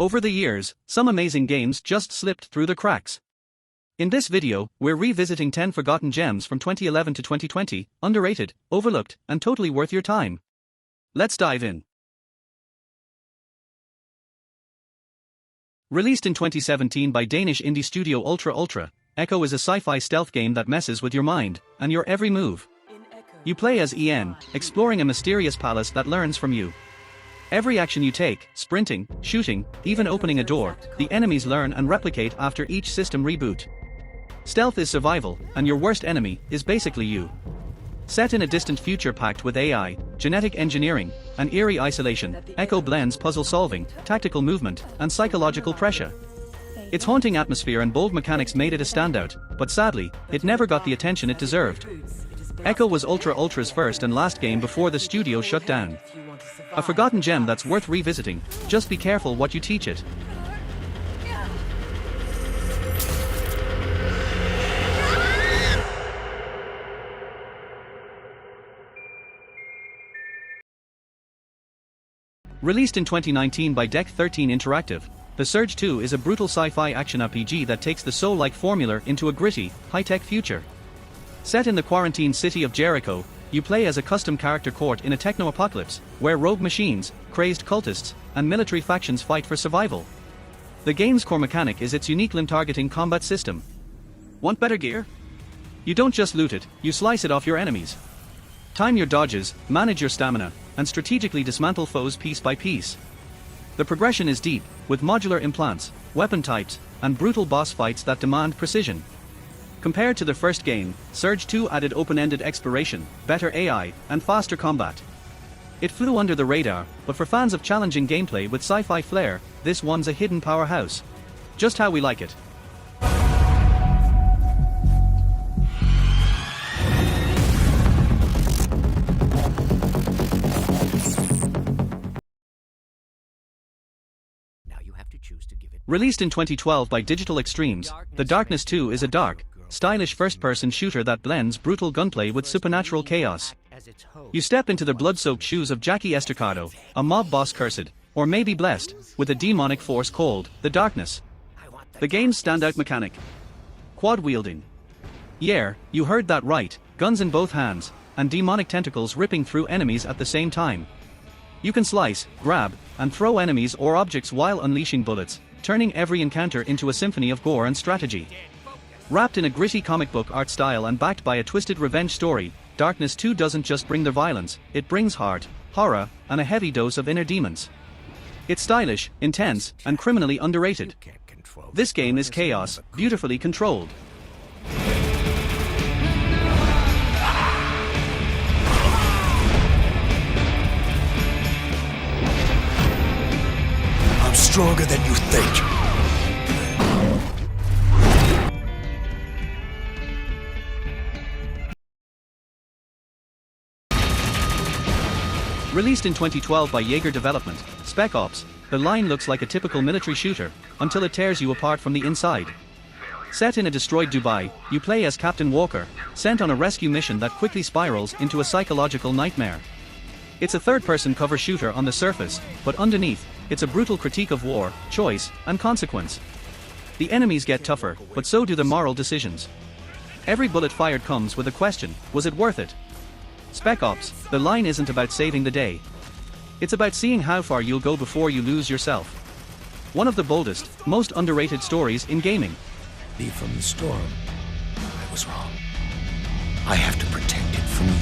Over the years, some amazing games just slipped through the cracks. In this video, we're revisiting 10 forgotten gems from 2011 to 2020, underrated, overlooked, and totally worth your time. Let's dive in. Released in 2017 by Danish indie studio Ultra, Ekko is a sci-fi stealth game that messes with your mind and your every move. You play as En, exploring a mysterious palace that learns from you. Every action you take, sprinting, shooting, even opening a door, the enemies learn and replicate after each system reboot. Stealth is survival, and your worst enemy is basically you. Set in a distant future packed with AI, genetic engineering, and eerie isolation, Ekko blends puzzle solving, tactical movement, and psychological pressure. Its haunting atmosphere and bold mechanics made it a standout, but sadly, it never got the attention it deserved. Ekko was Ultra's first and last game before the studio shut down. A forgotten gem that's worth revisiting, just be careful what you teach it. Released in 2019 by Deck 13 Interactive, The Surge 2 is a brutal sci-fi action RPG that takes the Soul-like formula into a gritty, high-tech future. Set in the quarantine city of Jericho, you play as a custom character caught in a techno-apocalypse, where rogue machines, crazed cultists, and military factions fight for survival. The game's core mechanic is its unique limb-targeting combat system. Want better gear? You don't just loot it, you slice it off your enemies. Time your dodges, manage your stamina, and strategically dismantle foes piece by piece. The progression is deep, with modular implants, weapon types, and brutal boss fights that demand precision. Compared to the first game, Surge 2 added open-ended exploration, better AI, and faster combat. It flew under the radar, but for fans of challenging gameplay with sci-fi flair, this one's a hidden powerhouse. Just how we like it. Released in 2012 by Digital Extremes, The Darkness 2 is a dark, stylish first-person shooter that blends brutal gunplay with supernatural chaos. You step into the blood-soaked shoes of Jackie Estacado, a mob boss cursed, or maybe blessed, with a demonic force called the Darkness. The game's standout mechanic: quad wielding. Yeah, you heard that right, guns in both hands, and demonic tentacles ripping through enemies at the same time. You can slice, grab, and throw enemies or objects while unleashing bullets, turning every encounter into a symphony of gore and strategy. Wrapped in a gritty comic book art style and backed by a twisted revenge story, Darkness 2 doesn't just bring the violence, it brings heart, horror, and a heavy dose of inner demons. It's stylish, intense, and criminally underrated. This game is chaos, beautifully controlled. I'm stronger than you think. Released in 2012 by Jaeger Development, Spec Ops The Line looks like a typical military shooter, until it tears you apart from the inside. Set in a destroyed Dubai, you play as Captain Walker, sent on a rescue mission that quickly spirals into a psychological nightmare. It's a third-person cover shooter on the surface, but underneath, it's a brutal critique of war, choice, and consequence. The enemies get tougher, but so do the moral decisions. Every bullet fired comes with a question: was it worth it? Spec Ops The Line isn't about saving the day. It's about seeing how far you'll go before you lose yourself. One of the boldest, most underrated stories in gaming. Leave from the storm. I was wrong. I have to protect it from you.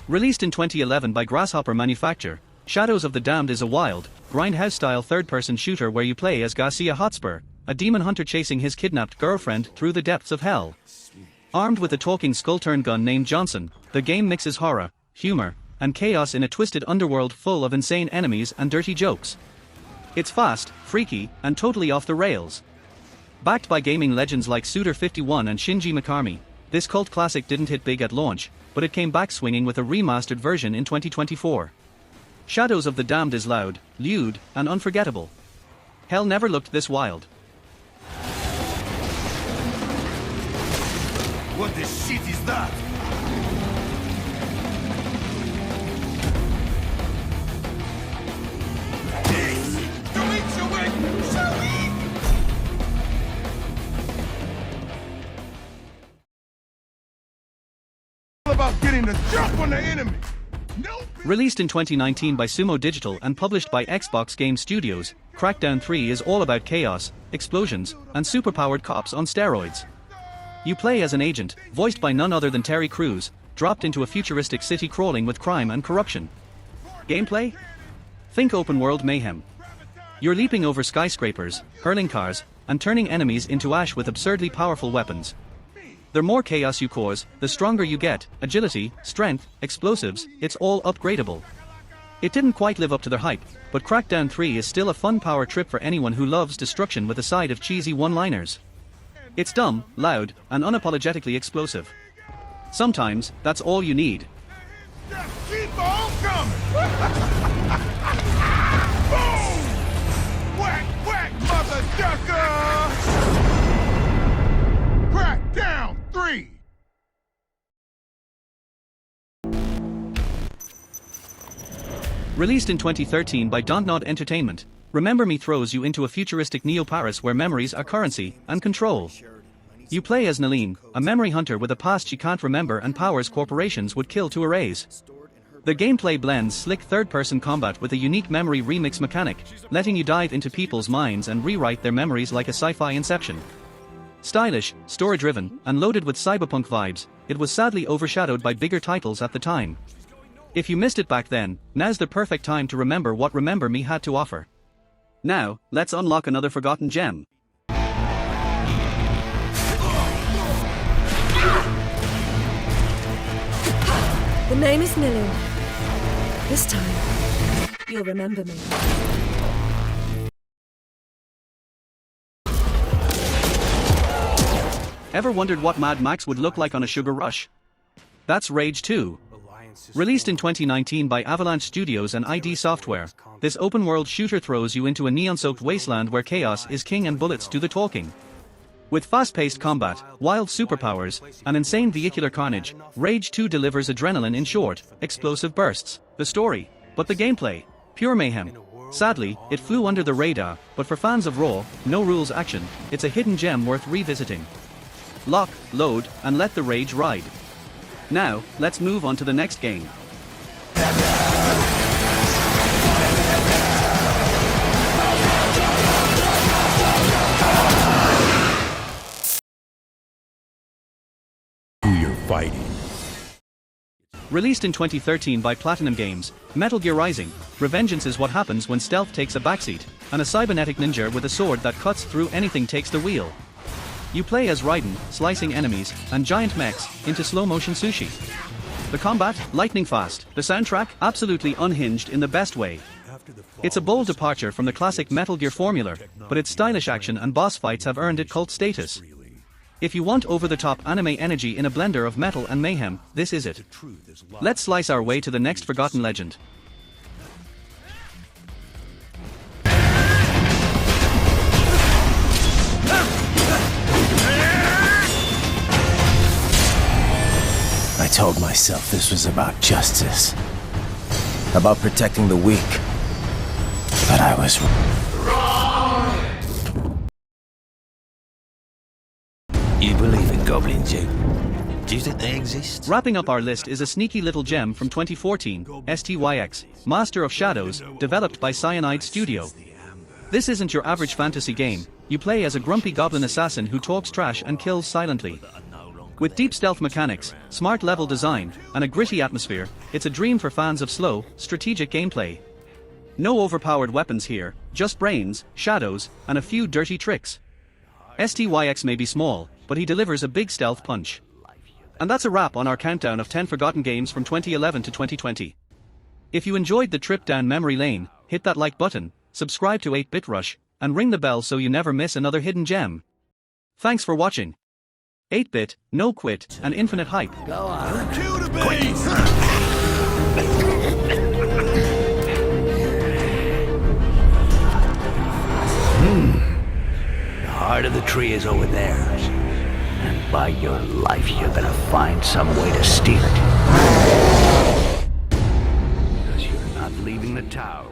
Released in 2011 by Grasshopper Manufacture, Shadows of the Damned is a wild, grindhouse-style third-person shooter where you play as Garcia Hotspur, a demon hunter chasing his kidnapped girlfriend through the depths of hell. Armed with a talking skull-turn gun named Johnson, the game mixes horror, humor, and chaos in a twisted underworld full of insane enemies and dirty jokes. It's fast, freaky, and totally off the rails. Backed by gaming legends like Suda51 and Shinji Mikami, this cult classic didn't hit big at launch, but it came back swinging with a remastered version in 2024. Shadows of the Damned is loud, lewd, and unforgettable. Hell never looked this wild. What the shit is that? getting the jump on the enemy. No. Released in 2019 by Sumo Digital and published by Xbox Game Studios, Crackdown 3 is all about chaos, explosions, and superpowered cops on steroids. You play as an agent, voiced by none other than Terry Crews, dropped into a futuristic city crawling with crime and corruption. Gameplay? Think open world mayhem. You're leaping over skyscrapers, hurling cars, and turning enemies into ash with absurdly powerful weapons. The more chaos you cause, the stronger you get. Agility, strength, explosives, it's all upgradable. It didn't quite live up to their hype, but Crackdown 3 is still a fun power trip for anyone who loves destruction with a side of cheesy one-liners. It's dumb, loud, and unapologetically explosive. Sometimes, that's all you need. Just keep on coming. Boom! Whack, whack, mother ducker! Crackdown 3. Released in 2013 by Dontnod Entertainment, Remember Me throws you into a futuristic Neo-Paris where memories are currency and control. You play as Naline, a memory hunter with a past she can't remember and powers corporations would kill to erase. The gameplay blends slick third-person combat with a unique memory remix mechanic, letting you dive into people's minds and rewrite their memories like a sci-fi Inception. Stylish, story-driven, and loaded with cyberpunk vibes, it was sadly overshadowed by bigger titles at the time. If you missed it back then, now's the perfect time to remember what Remember Me had to offer. Now, let's unlock another forgotten gem. The name is Nilin. This time, you'll remember me. Ever wondered what Mad Max would look like on a sugar rush? That's Rage 2. Released in 2019 by Avalanche Studios and ID Software, this open-world shooter throws you into a neon-soaked wasteland where chaos is king and bullets do the talking. With fast-paced combat, wild superpowers, and insane vehicular carnage, Rage 2 delivers adrenaline in short, explosive bursts. The story, but the gameplay, pure mayhem. Sadly, it flew under the radar, but for fans of raw, no-rules action, it's a hidden gem worth revisiting. Lock, load, and let the rage ride. Now, let's move on to the next game. Fighting. Released in 2013 by Platinum Games, Metal Gear Rising, Revengeance is what happens when stealth takes a backseat, and a cybernetic ninja with a sword that cuts through anything takes the wheel. You play as Raiden, slicing enemies, and giant mechs, into slow-motion sushi. The combat, lightning fast. The soundtrack, absolutely unhinged in the best way. It's a bold departure from the classic Metal Gear formula, but its stylish action and boss fights have earned it cult status. If you want over-the-top anime energy in a blender of metal and mayhem, this is it. Let's slice our way to the next forgotten legend. I told myself this was about justice. About protecting the weak. But I was wrong. You believe in goblins, you? Do you think they exist? Wrapping up our list is a sneaky little gem from 2014, Styx, Master of Shadows, developed by Cyanide Studio. This isn't your average fantasy game. You play as a grumpy goblin assassin who talks trash and kills silently. With deep stealth mechanics, smart level design, and a gritty atmosphere, it's a dream for fans of slow, strategic gameplay. No overpowered weapons here, just brains, shadows, and a few dirty tricks. Styx may be small, but he delivers a big stealth punch. And that's a wrap on our countdown of 10 forgotten games from 2011 to 2020. If you enjoyed the trip down memory lane, hit that like button, subscribe to 8-Bit Rush, and ring the bell so you never miss another hidden gem. Thanks for watching. 8-Bit, no quit, and infinite hype. Go on. Kill the beast! The heart of the tree is over there. And by your life, you're gonna find some way to steal it. Because you're not leaving the tower.